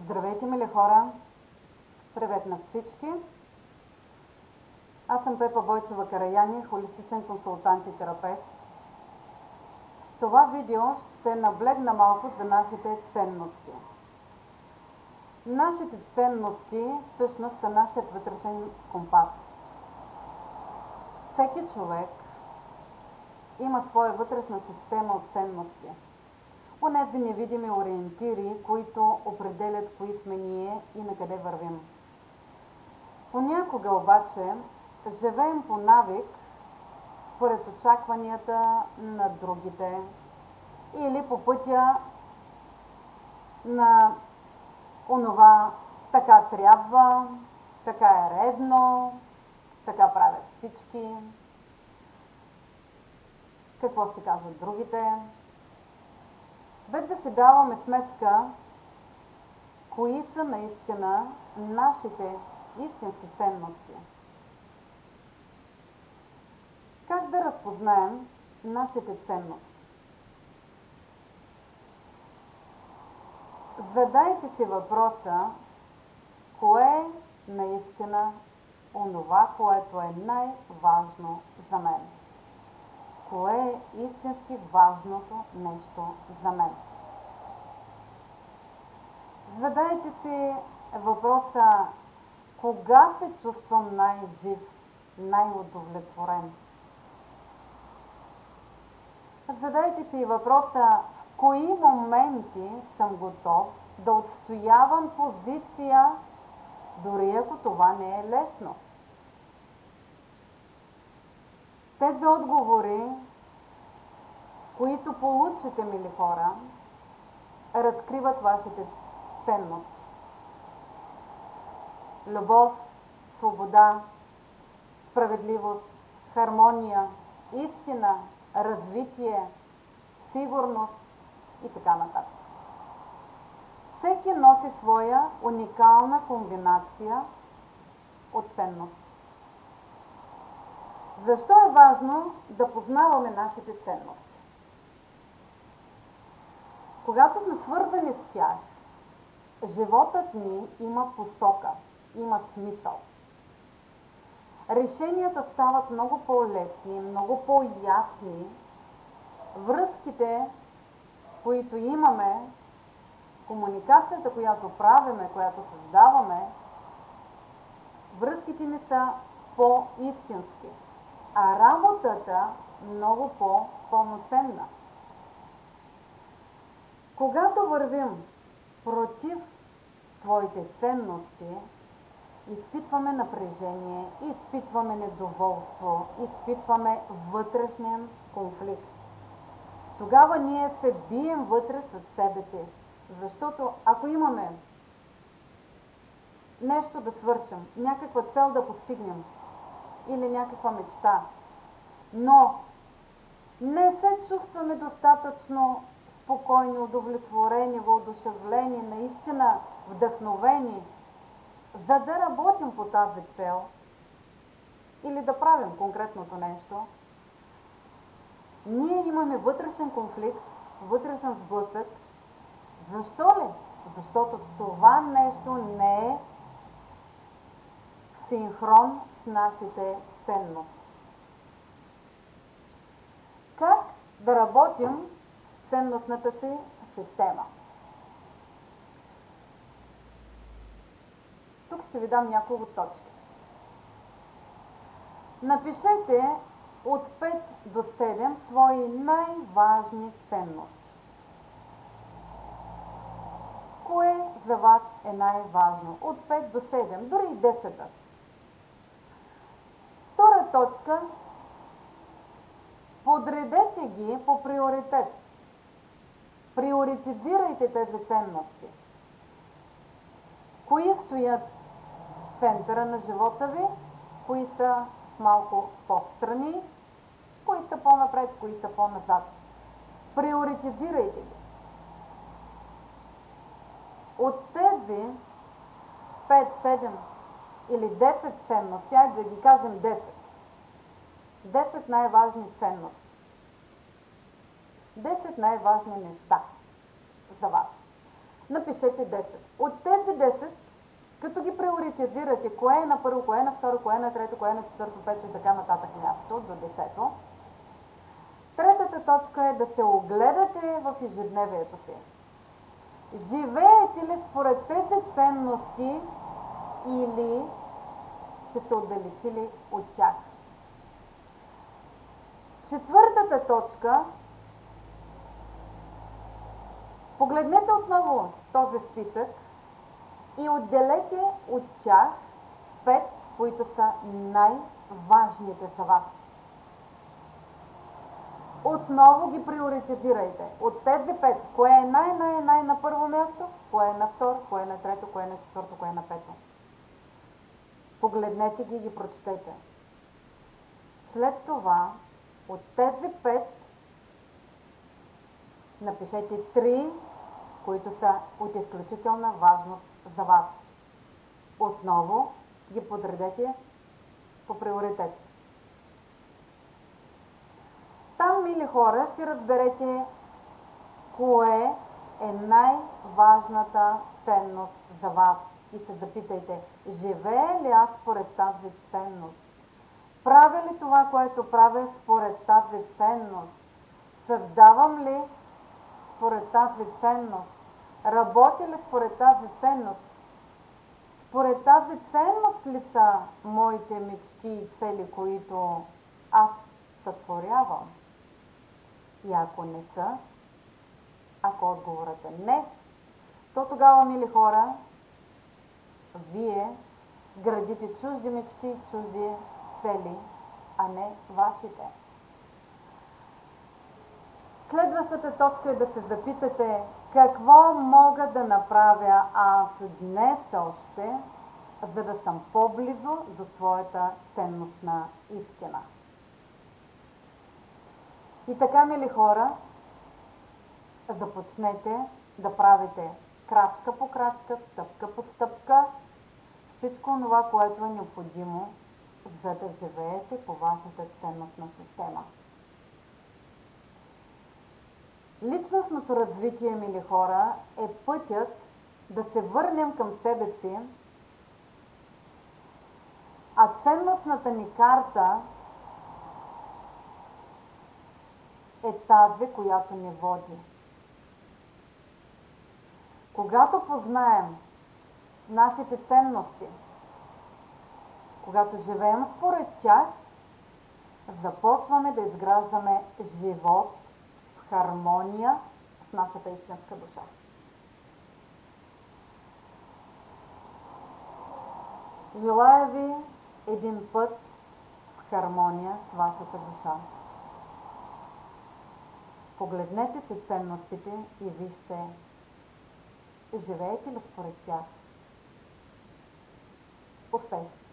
Здравейте, мили хора! Привет на всички! Аз съм Пепа Бойчева Караяни, холистичен консултант и терапевт. В това видео ще наблегна малко за нашите ценности. Нашите ценности всъщност са нашият вътрешен компас. Всеки човек има своя вътрешна система от ценности. Онези невидими ориентири, които определят кои сме ние и на къде вървим. Понякога обаче живеем по навик, според очакванията на другите или по пътя на онова така трябва, така е редно, така правят всички, какво ще кажат другите, без да си даваме сметка кои са наистина нашите истински ценности. Как да разпознаем нашите ценности? Задайте си въпроса, кое е наистина онова, което е най-важно за мен? Кое е истински важното нещо за мен? Задайте си въпроса, кога се чувствам най-жив, най-удовлетворен? Задайте си въпроса, в кои моменти съм готов да отстоявам позиция, дори ако това не е лесно. Тези отговори, които получите, мили хора, разкриват вашите ценности. Любов, свобода, справедливост, хармония, истина, развитие, сигурност и така нататък. Всеки носи своя уникална комбинация от ценности. Защо е важно да познаваме нашите ценности? Когато сме свързани с тях, животът ни има посока, има смисъл. Решенията стават много по-лесни, много по-ясни. Връзките, които имаме, комуникацията, която правиме, която създаваме, връзките ни са по-истински, а работата много по-пълноценна. Когато вървим против своите ценности, изпитваме напрежение, изпитваме недоволство, изпитваме вътрешен конфликт. Тогава ние се бием вътре със себе си, защото ако имаме нещо да свършим, някаква цел да постигнем или някаква мечта, но не се чувстваме достатъчно спокойни, удовлетворени, въодушевлени, наистина вдъхновени, за да работим по тази цел или да правим конкретното нещо, ние имаме вътрешен конфликт, вътрешен сблъсък. Защо ли? Защото това нещо не е в синхрон с нашите ценности. Как да работим с ценностната си система? Тук ще ви дам няколко точки. Напишете от 5 до 7 свои най-важни ценности. Кое за вас е най-важно? От 5 до 7, дори и 10. Втора точка. Подредете ги по приоритет. Приоритизирайте тези ценности. Кои стоят в центъра на живота ви, кои са малко по-встрани, кои са по-напред, кои са по-назад. Приоритизирайте ги. От тези 5, 7 или 10 ценности, айде да ги кажем 10. 10 най-важни ценности. 10 най-важни неща за вас. напишете 10. От тези 10, като ги приоритизирате, кое е на първо, кое е на второ, кое е на трето, кое е на четвърто, пето и така нататък място, до 10. Третата точка е да се огледате в ежедневието си. Живеете ли според тези ценности или сте се отдалечили от тях? Четвъртата точка. Погледнете отново този списък и отделете от тях 5, които са най-важните за вас. Отново ги приоритизирайте. От тези 5, кое е най на първо място, кое е на второ, кое е на трето, кое е на четвърто, кое е на пето. Погледнете ги и ги прочетете. След това, от тези 5, напишете 3, които са от изключителна важност за вас. Отново ги подредете по приоритет. Там, мили хора, ще разберете кое е най-важната ценност за вас. И се запитайте, живея ли аз според тази ценност? Правя ли това, което правя според тази ценност? Създавам ли според тази ценност? Работя ли според тази ценност? Според тази ценност ли са моите мечти и цели, които аз сътворявам? И ако не са, ако отговорът е не, то тогава, мили хора, вие градите чужди мечти, чужди цели, а не вашите. Следващата точка е да се запитате какво мога да направя аз днес още, за да съм по-близо до своята ценностна истина. И така, мили хора, започнете да правите крачка по крачка, стъпка по стъпка, всичко това, което е необходимо, за да живеете по вашата ценностна система. Личностното развитие, мили хора, е пътят да се върнем към себе си, а ценностната ни карта е тази, която ни води. Когато познаем нашите ценности, когато живеем според тях, започваме да изграждаме живот в хармония с нашата истинска душа. Желая ви един път в хармония с вашата душа. Погледнете си ценностите и вижте, живеете ли според тях. Успех!